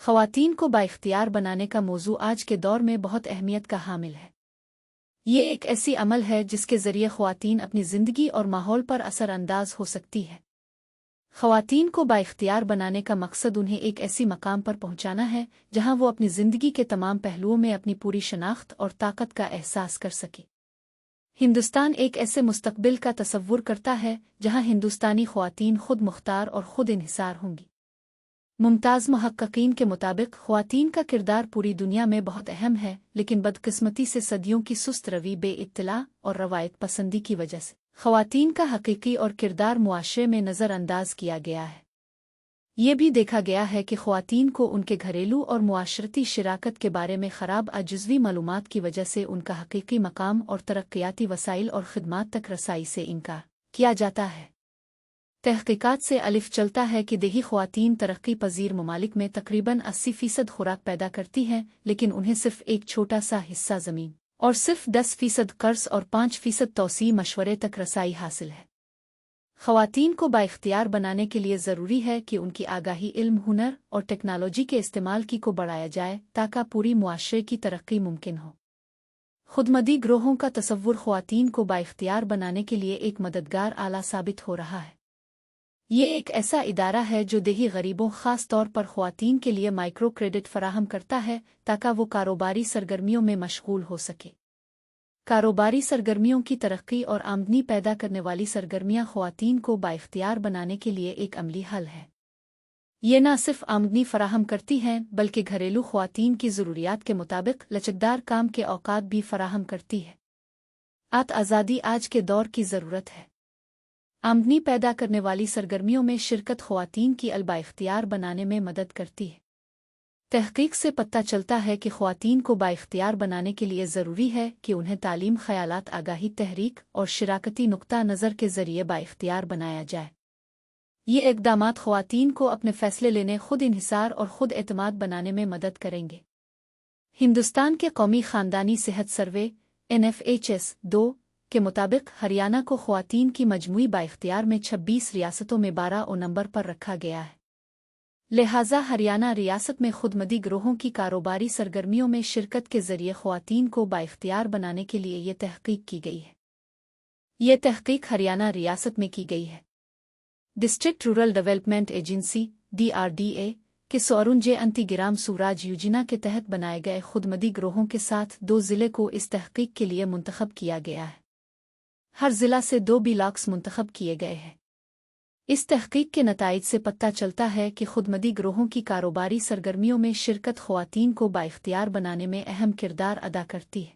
ख़वातीन को बाइख्तियार बनाने का मौजू आज के दौर में बहुत अहमियत का हामिल है। ये एक ऐसी अमल है जिसके ज़रिए ख़वातीन अपनी ज़िंदगी और माहौल पर असरअंदाज हो सकती है। ख़वातीन को बाइख्तियार बनाने का मकसद उन्हें एक ऐसी मकाम पर पहुंचाना है जहां वो अपनी ज़िंदगी के तमाम पहलुओं में अपनी पूरी शनाख्त और ताकत का एहसास कर सके। हिंदुस्तान एक ऐसे मुस्तक़बिल का तसव्वुर करता है जहां हिंदुस्तानी ख़वातीन खुद मुख्तार और खुद इन्हिसार होंगी। मुमताज़ मुहक्किकीन के मुताबिक ख़वातीन का किरदार पूरी दुनिया में बहुत अहम है, लेकिन बदकिस्मती से सदियों की सुस्त रवि, बेइत्तिला और रवायत पसंदी की वजह से ख़वातीन का हकीकी और किरदार मुआशरे में नज़रअंदाज किया गया है। ये भी देखा गया है कि ख़वातीन को उनके घरेलू और मुआशरती शिराकत के बारे में ख़राब अजुज़वी मालूमात की वजह से उनका हकीकी मकाम और तरक्याती वसाइल और ख़िदमात तक रसाई से इनकार किया जाता है। तहक़ीक़ात से अलिफ चलता है कि देही ख़वातीन तरक्की पज़ीर ममालिक में तकरीबन 80% खुराक पैदा करती हैं, लेकिन उन्हें सिर्फ़ एक छोटा सा हिस्सा ज़मीन और सिर्फ़ 10% कर्ज़ और 5% तौसीई मशवरे तक रसाई हासिल है। ख़वातीन को बाइख्तियार बनाने के लिए ज़रूरी है कि उनकी आगाही, इल्म, हुनर और टेक्नोलॉजी के इस्तेमाल की को बढ़ाया जाए ताकि पूरी मुआशरे की तरक्की मुमकिन हो। खुदमदी ग्रोहों का तसव्वुर ख़वातीन को बाइख्तियार बनाने के लिए एक मददगार आला साबित हो रहा है। ये एक ऐसा इदारा है जो देही गरीबों, ख़ास तौर पर ख़वातीन के लिए माइक्रो क्रेडिट फराहम करता है ताकि वो कारोबारी सरगर्मियों में मशगूल हो सके। कारोबारी सरगर्मियों की तरक्की और आमदनी पैदा करने वाली सरगर्मियाँ ख़वातीन को बाइख्तियार बनाने के लिए एक अमली हल है। ये न सिर्फ आमदनी फराहम करती हैं बल्कि घरेलू ख़वातीन की ज़रूरियात के मुताबिक लचकदार काम के औकात भी फराहम करती है। आज़ादी आज के दौर की ज़रूरत है। आमदनी पैदा करने वाली सरगर्मियों में शिरकत ख़वातीन की बाइख्तियार बनाने में मदद करती है। तहक़ीक़ से पता चलता है कि ख़वातीन को बाइख्तियार बनाने के लिए ज़रूरी है कि उन्हें तालीम, ख़यालात, आगाही, तहरीक और शिराकती नुक्ता नज़र के ज़रिए बाइख्तियार बनाया जाए। ये इक़दामात ख़वातीन को अपने फ़ैसले लेने, खुद इन्हिसार और खुद एतमाद बनाने में मदद करेंगे। हिंदुस्तान के कौमी ख़ानदानी सेहत सर्वे NFHS-2 के मुताबिक हरियाणा को ख़वातीन की मजमूई बाइख्तियार में 26 रियासतों में 12 नंबर पर रखा गया है। लिहाजा हरियाणा रियासत में खुदमदी ग्रोहों की कारोबारी सरगर्मियों में शिरकत के ज़रिए ख़वातीन को बाइख्तियार बनाने के लिए ये तहक़ीक़ की गई है। ये तहक़ीक़ हरियाणा रियासत में की गई है। District rural development agency DRDA के सोरुंजे अंतिगिराम सूराज योजना के तहत बनाए गए खुदमदी ग्रोहों के साथ 2 ज़िले को इस तहक़ीक़ के लिए मुंतखब किया गया है। हर ज़िला से 2 ब्लॉक्स मुंतखब किए गए हैं। इस तहक़ीक़ के नताइज से पता चलता है कि खुदमदी ग्रोहों की कारोबारी सरगर्मियों में शिरकत ख़वातीन को बाइख्तियार बनाने में अहम किरदार अदा करती है।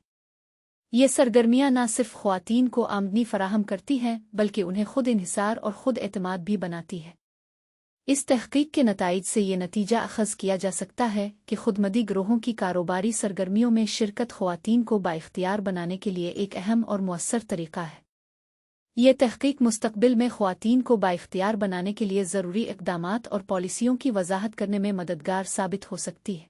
ये सरगर्मियाँ न सिर्फ ख़वातीन को आमदनी फराहम करती हैं बल्कि उन्हें खुद इन्हिसार और खुद एतमाद भी बनाती है। इस तहक़ीक़ के नताइज से ये नतीजा अख़ज़ किया जा सकता है कि खुदमदी ग्रोहों की कारोबारी सरगर्मियों में शिरकत ख़वातीन को बाइख्तियार बनाने के लिए एक अहम और मुअस्सर तरीक़ा है। ये तहक़ीक़ मुस्तक़बिल में ख़वातीन को बाइख्तियार बनाने के लिए ज़रूरी इक़दामात और पॉलिसियों की वज़ाहत करने में मददगार साबित हो सकती है।